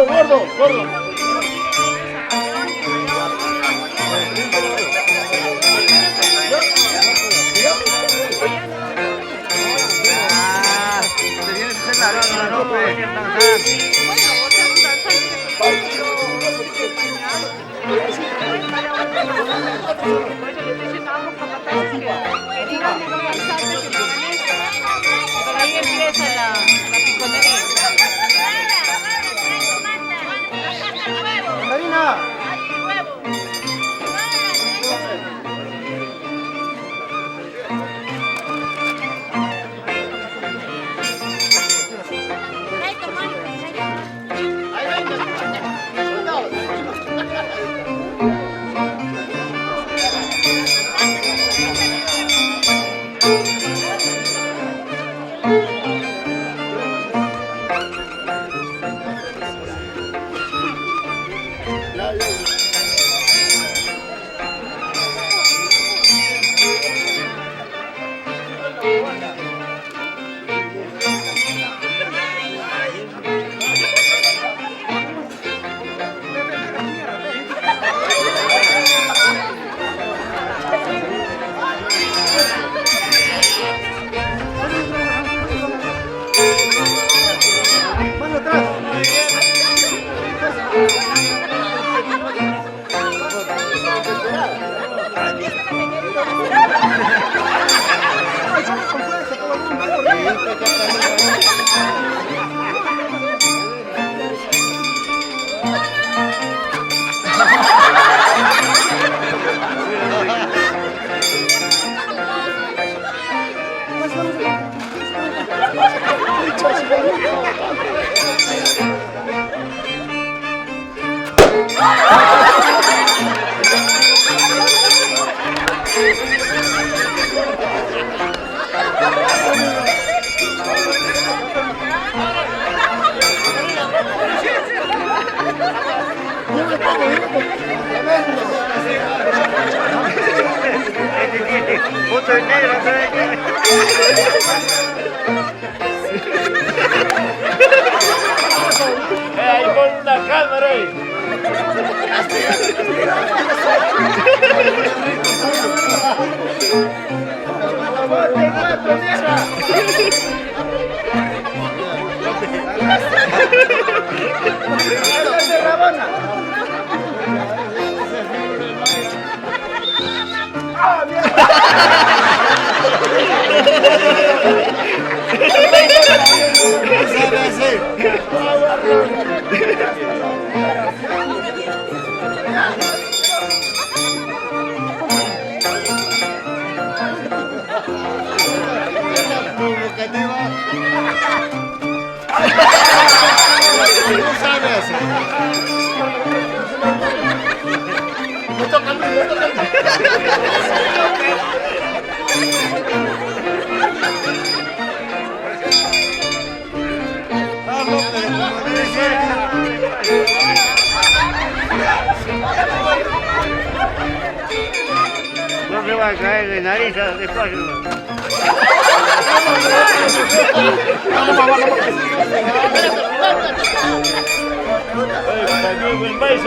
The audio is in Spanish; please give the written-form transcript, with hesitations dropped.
Gordo, gordo. Te vienes a hacer la ropa, ahí empieza la piconería. Marina. Mano atrás. Puto negro, ahí con una cámara ahí. No sabe hacer. Me toca a mí, me toca a mí. Vamos, pero como debe ser. No se va a caer de nariz, despacio. El país,